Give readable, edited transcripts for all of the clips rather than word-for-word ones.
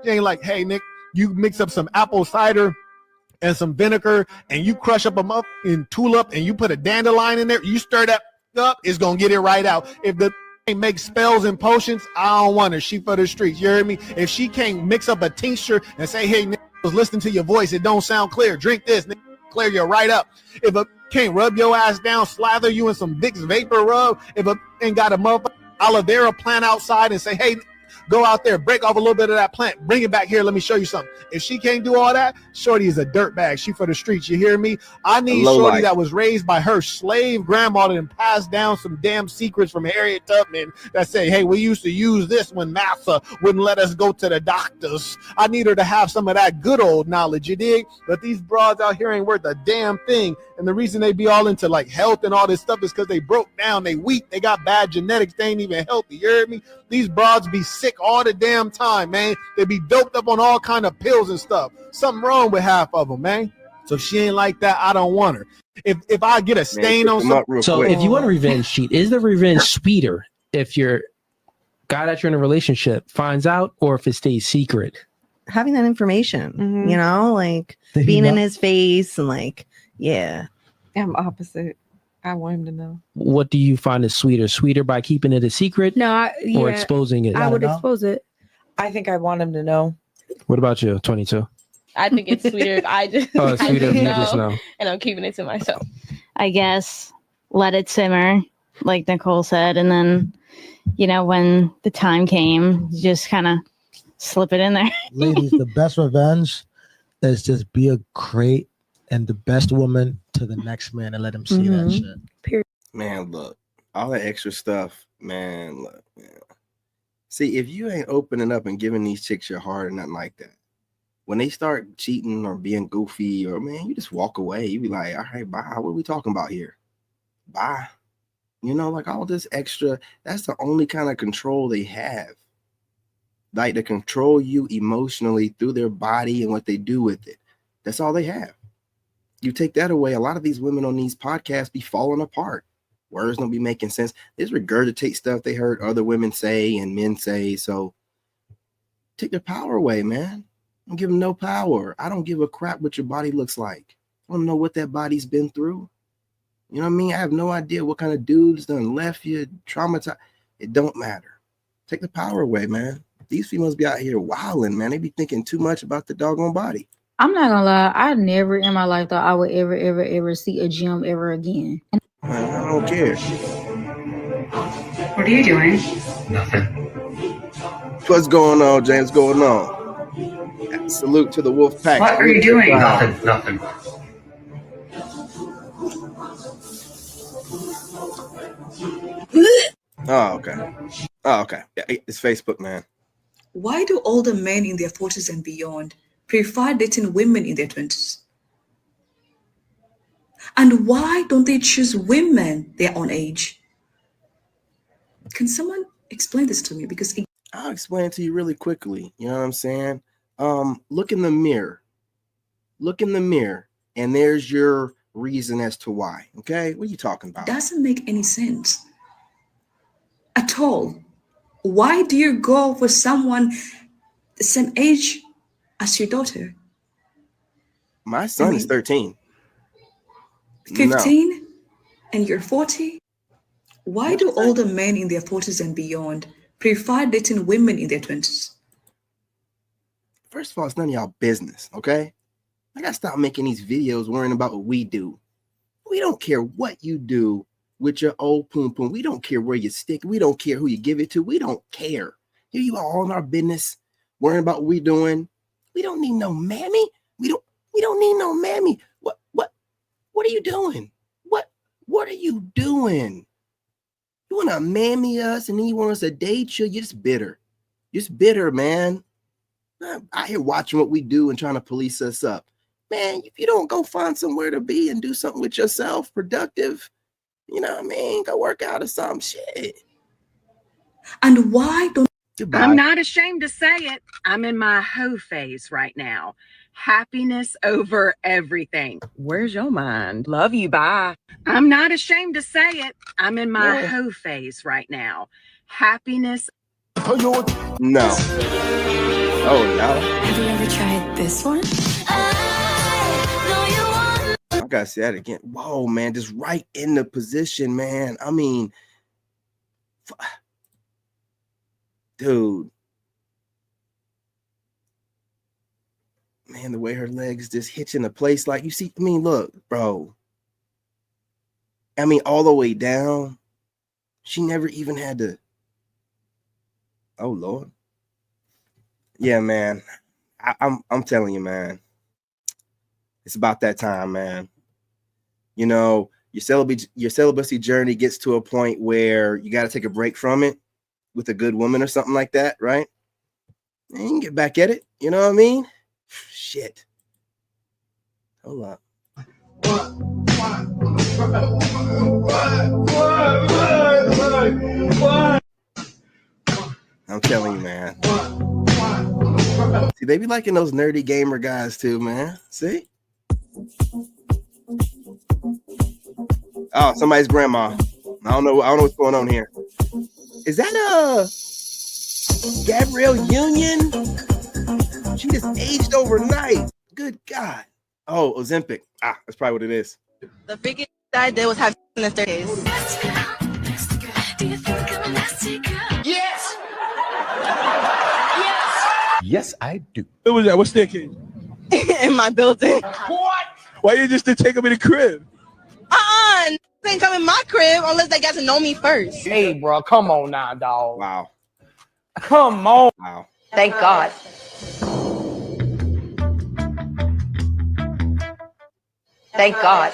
ain't like, hey, Nick, you mix up some apple cider and some vinegar and you crush up a muff in tulip and you put a dandelion in there, you stir that up, it's gonna get it right out. If the make spells and potions, I don't want her. She for the streets. You hear me? If she can't mix up a tincture and say, hey, Nick, I was listening to your voice, it don't sound clear. Drink this, Nick, clear you right up. If a can't rub your ass down, slather you in some Vicks vapor rub. If a ain't got a motherfucking aloe vera plant outside and say, hey, go out there, break off a little bit of that plant, bring it back here, let me show you something. If she can't do all that, shorty is a dirtbag. She for the streets, you hear me? I need shorty life that was raised by her slave grandmother and passed down some damn secrets from Harriet Tubman that say, hey, we used to use this when Martha wouldn't let us go to the doctors. I need her to have some of that good old knowledge, you dig? But these broads out here ain't worth a damn thing. And the reason they be all into like health and all this stuff is because they broke down, they weak, they got bad genetics, they ain't even healthy, you heard me? These broads be sick all the damn time, man. They be doped up on all kind of pills and stuff. Something wrong with half of them, man. So if she ain't like that, I don't want her. If I get a stain on something. So if you want a revenge cheat, is the revenge sweeter if your guy that you're in a relationship finds out or if it stays secret? Having that information, you know, like being in his face and like, yeah. I'm opposite. I want him to know. What do you find is sweeter? Sweeter by keeping it a secret? No, or exposing it? I would expose it. I think I want him to know. What about you, 22? I think it's sweeter if I just, sweeter if you just know. And I'm keeping it to myself. I guess let it simmer, like Nicole said, and then, you know, when the time came, just kind of slip it in there. Ladies, the best revenge is just be a great and the best woman to the next man and let him see that shit. Period. Man, look, all that extra stuff, man, look, man. See, if you ain't opening up and giving these chicks your heart or nothing like that, when they start cheating or being goofy or, man, you just walk away. You be like, all right, bye. What are we talking about here? Bye. You know, like all this extra, that's the only kind of control they have. Like to control you emotionally through their body and what they do with it. That's all they have. You take that away, a lot of these women on these podcasts be falling apart. Words don't be making sense. They just regurgitate stuff they heard other women say and men say. So take their power away, man. Don't give them no power. I don't give a crap what your body looks like. I don't know what that body's been through. You know what I mean? I have no idea what kind of dudes done left you, traumatized. It don't matter. Take the power away, man. These females be out here wilding, man. They be thinking too much about the doggone body. I'm not gonna lie. I never in my life thought I would ever see a gym ever again. Man, I don't care. What are you doing? Nothing. What's going on, James? Going on? Salute to the wolf pack. What are you doing? Nothing. Oh, okay. Yeah, it's Facebook, man. Why do older men in their 40s and beyond prefer dating women in their 20s? And why don't they choose women their own age? Can someone explain this to me? Because I'll explain it to you really quickly. You know what I'm saying? Look in the mirror. Look in the mirror, and there's your reason as to why. Okay? What are you talking about? Doesn't make any sense at all. Why do you go for someone the same age as your daughter? My son is 13. 15? No. And you're 40? Why do older men in their 40s and beyond prefer dating women in their 20s? First of all, it's none of y'all business, okay? I gotta stop making these videos worrying about what we do. We don't care what you do with your old poom poom. We don't care where you stick. We don't care who you give it to. We don't care. Here you are all in our business, worrying about what we doing. We don't need no mammy. We don't need no mammy. What are you doing? What are you doing? You want to mammy us and then you want us to date you? You're just bitter. Just bitter, man. I'm out here watching what we do and trying to police us up. Man, if you don't go find somewhere to be and do something with yourself, productive, you know what I mean? Go work out or some shit. And why don't... Goodbye. I'm not ashamed to say it. I'm in my hoe phase right now. Happiness over everything. Where's your mind? Love you. Bye. I'm not ashamed to say it. I'm in my hoe phase right now. Happiness. No. Oh no. Have you ever tried this one? I gotta say that again. Whoa, man, just right in the position, man. I mean, dude. Man, the way her legs just hitch in the place, like you see. I mean, look, bro. I mean, all the way down. She never even had to. Oh Lord. Yeah, man. I'm telling you, man. It's about that time, man. You know, your celibacy journey gets to a point where you got to take a break from it with a good woman or something like that, right? And you can get back at it. You know what I mean? Shit. Hold up. I'm telling you, man. See, they be liking those nerdy gamer guys too, man. See? Oh, somebody's grandma. I don't know what's going on here. Is that Gabrielle Union? She just aged overnight. Good God. Oh, Ozempic. That's probably what it is. The biggest I did was have in the 30s. Yes. Yes, I do. Who was that? What staircase? In my building. What? Why you just didn't take him in the crib? They ain't come in my crib unless they got to know me first. Hey, bro, come on now, dog. Wow. Come on. Wow. Thank God. Thank God.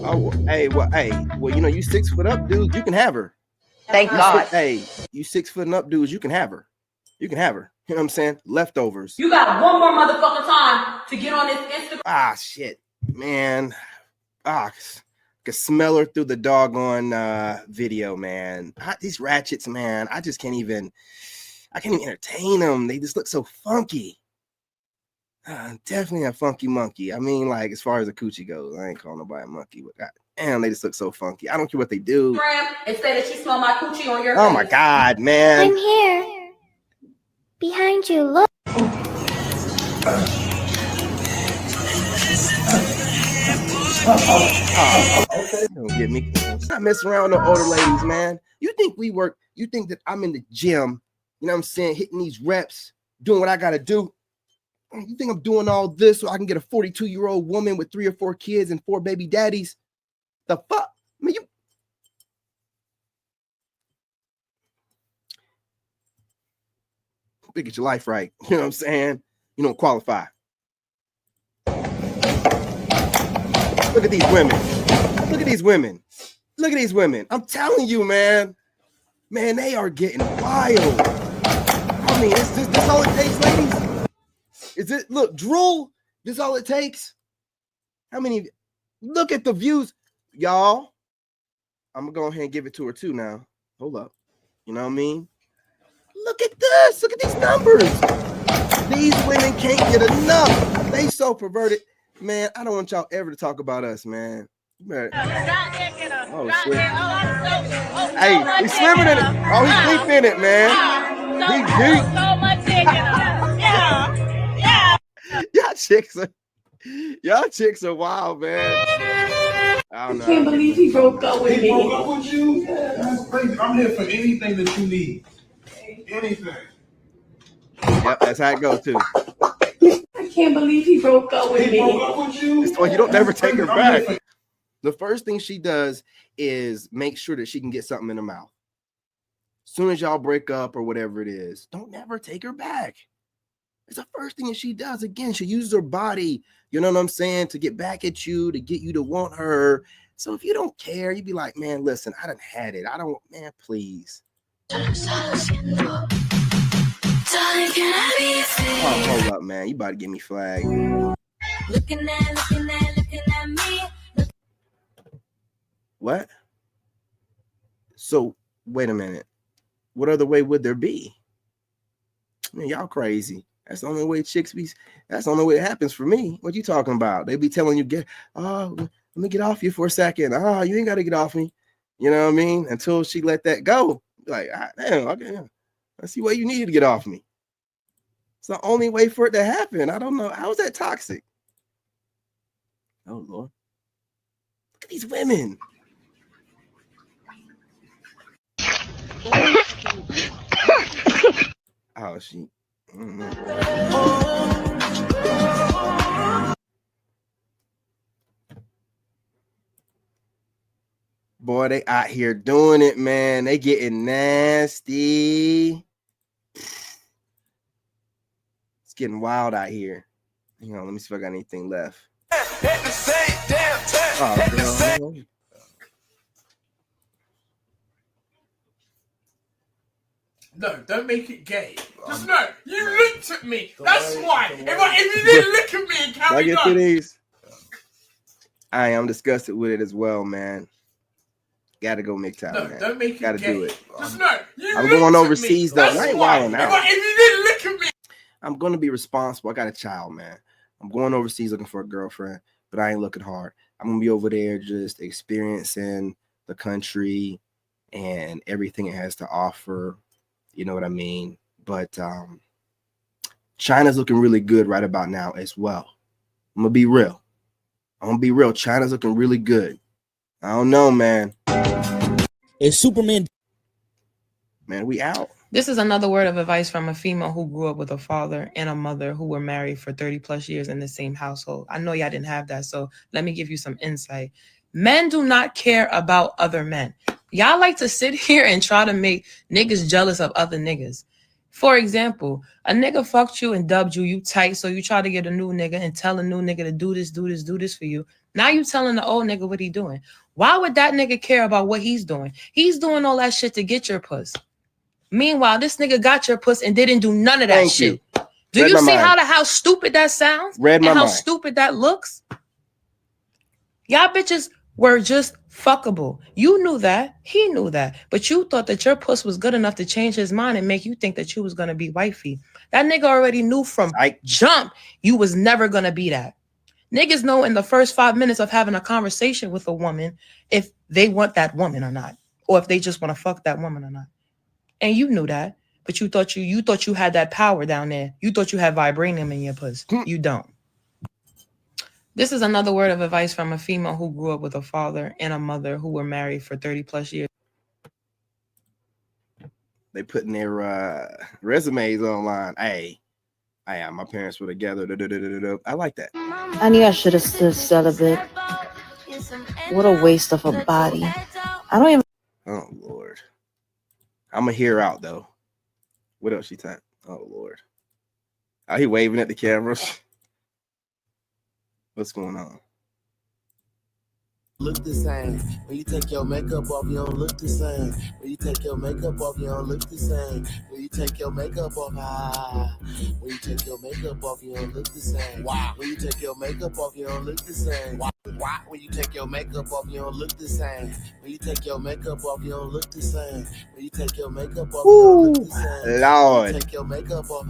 Oh, hey, well, you know, you 6 foot up, dude, you can have her. Thank God. You 6 foot and up dudes, you can have her. You can have her. You know what I'm saying? Leftovers. You got one more motherfucking time to get on this Instagram. Shit, man. I can smell her through the doggone video, man. These ratchets, man. I can't even entertain them. They just look so funky. Definitely a funky monkey. I mean, like, as far as the coochie goes, I ain't calling nobody a monkey, but God damn, they just look so funky. I don't care what they do. And say that you smell my coochie on your Oh face. my God, man. I'm here. Behind you, look. Okay. Don't get me. Stop messing around with no older ladies, man. You think that I'm in the gym, you know what I'm saying, hitting these reps, doing what I gotta do. You think I'm doing all this so I can get a 42-year-old woman with 3 or 4 kids and 4 baby daddies? The fuck? I mean, you get your life right. You know what I'm saying? You don't qualify. Look at these women. Look at these women. Look at these women. I'm telling you, man. Man, they are getting wild. I mean, is this all it takes, ladies? Is it, look, drool? This all it takes? How many? Look at the views. Y'all, I'm going to go ahead and give it to her too now. Hold up. You know what I mean? Look at this. Look at these numbers. These women can't get enough. They so perverted. Man, I don't want y'all ever to talk about us, man. Oh, shit. Hey, he's swimming in it. Oh, he's deep in it, man. He's deep. So much dick in her. Yeah. Y'all chicks are wild, man. I don't know. I can't believe he broke up with me. He broke up with you? Yeah, that's crazy. I'm here for anything that you need. Anything. Yep, that's how it goes too. I can't believe he broke up with me. He broke up with you? That's why you don't never take her back. The first thing she does is make sure that she can get something in her mouth. As soon as y'all break up or whatever it is, don't never take her back. It's the first thing that she does. Again, she uses her body, you know what I'm saying, to get back at you, to get you to want her. So if you don't care, you'd be like, man, listen, I done had it. I don't, man, please. Oh, hold up, man. You about to get me flagged. Looking at me. What? So, wait a minute. What other way would there be? Man, y'all crazy. That's the only way chicks be. That's the only way it happens for me. What you talking about? They be telling you, let me get off you for a second. You ain't got to get off me. You know what I mean? Until she let that go. Like, damn, okay. I see why you needed to get off me. It's the only way for it to happen. I don't know. How is that toxic? Oh, Lord. Look at these women. Oh, she. I don't know. Boy, they out here doing it, man. They getting nasty. It's getting wild out here. Hang on, let me see if I got anything left. Oh, girl. No, don't make it gay. Just no. You looked at me. That's why. If you didn't look at me and carry on. These? I am disgusted with it as well, man. Gotta go MGTOW, No, man. don't make it Gotta gay. do it. Just no. You I'm looked going at overseas me. though. That's I ain't why. wilding out. If you didn't look at me. I'm gonna be responsible. I got a child, man. I'm going overseas looking for a girlfriend, but I ain't looking hard. I'm gonna be over there just experiencing the country and everything it has to offer. You know what I mean? But China's looking really good right about now as well. I'm gonna be real. China's looking really good. I don't know, man. It's Superman. Man, we out. This is another word of advice from a female who grew up with a father and a mother who were married for 30 plus years in the same household. I know y'all didn't have that, so let me give you some insight. Men do not care about other men. Y'all like to sit here and try to make niggas jealous of other niggas. For example, a nigga fucked you and dubbed you, you tight, so you try to get a new nigga and tell a new nigga to do this for you. Now you telling the old nigga what he doing. Why would that nigga care about what he's doing? He's doing all that shit to get your puss. Meanwhile, this nigga got your puss and didn't do none of that shit. Do you see how stupid that sounds? And how stupid that looks? Y'all bitches were just fuckable. You knew that. He knew that. But you thought that your puss was good enough to change his mind and make you think that you was going to be wifey. That nigga already knew from jump you was never going to be that. Niggas know in the first 5 minutes of having a conversation with a woman if they want that woman or not. Or if they just want to fuck that woman or not. And you knew that, but you thought you had that power down there. You thought you had vibranium in your puss. You don't. This is another word of advice from a female who grew up with a father and a mother who were married for 30 plus years. They putting their resumes online. Hey, my parents were together. I like that. I knew I should have stood celibate. What a waste of a body. I don't even. Oh, Lord. I'm going to hear out, though. What else she typed? Oh, Lord. Are he waving at the cameras? What's going on? Look the same. When you take your makeup off, you don't look the same. When you take your makeup off, you don't look the same. When you take your makeup off, when you take your makeup off, you don't look the same. Wow. When you take your makeup off, you don't look the same. Wow. When you take your makeup off, you don't look the same. When you take your makeup off, you don't look the same. When you take your makeup off, you don't look the same. Lord. When you take your makeup off,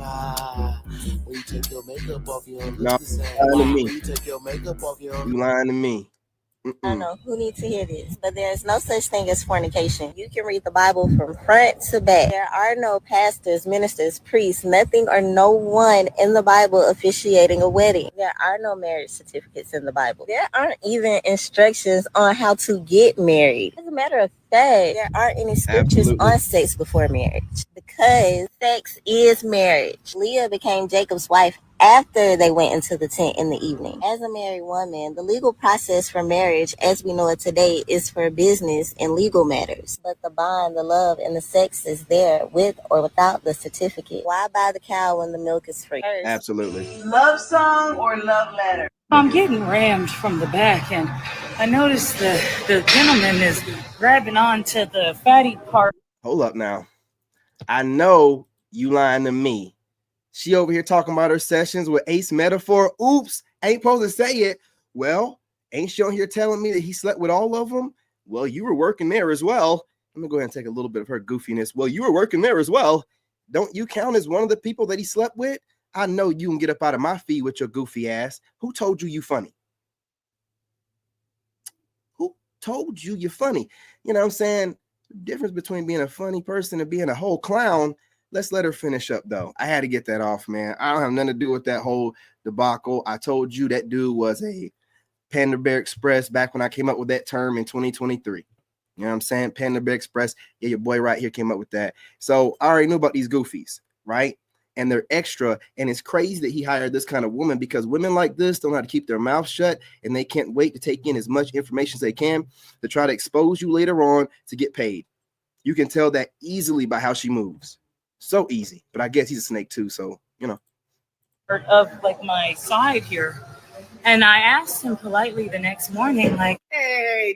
when you take your makeup off, you don't look the same. Wow. When you take your makeup off, you don't. You lying to me. I don't know who needs to hear this, but there's no such thing as fornication. You can read the Bible from front to back. There are no pastors, ministers, priests, nothing or no one in the Bible officiating a wedding. There are no marriage certificates in the Bible. There aren't even instructions on how to get married. As a matter of fact, there aren't any scriptures on sex before marriage because sex is marriage. Leah became Jacob's wife after they went into the tent in the evening. As a married woman, the legal process for marriage, as we know it today, is for business and legal matters. But the bond, the love, and the sex is there with or without the certificate. Why buy the cow when the milk is free? Absolutely. Love song or love letter? I'm getting rammed from the back, and I noticed the gentleman is grabbing onto the fatty part. Hold up now. I know you lying to me. She over here talking about her sessions with Ace Metaphor. Oops, ain't supposed to say it. Well, ain't she on here telling me that he slept with all of them? Well, you were working there as well. Let me go ahead and take a little bit of her goofiness. Well, you were working there as well. Don't you count as one of the people that he slept with? I know you can get up out of my feed with your goofy ass. Who told you funny? Who told you you're funny? You know what I'm saying? The difference between being a funny person and being a whole clown. let's let her finish up though. I had to get that off, man. I don't have nothing to do with that whole debacle. I told you that dude was a Panda Bear Express back when I came up with that term in 2023. You know what I'm saying? Panda Bear Express. Yeah, your boy right here came up with that. So I already knew about these goofies, right? And they're extra. And it's crazy that he hired this kind of woman, because women like this don't know how to keep their mouth shut, and they can't wait to take in as much information as they can to try to expose you later on to get paid. You can tell that easily by how she moves. So easy. But I guess he's a snake too, so, you know. Of like my side here. And I asked him politely the next morning, like, hey,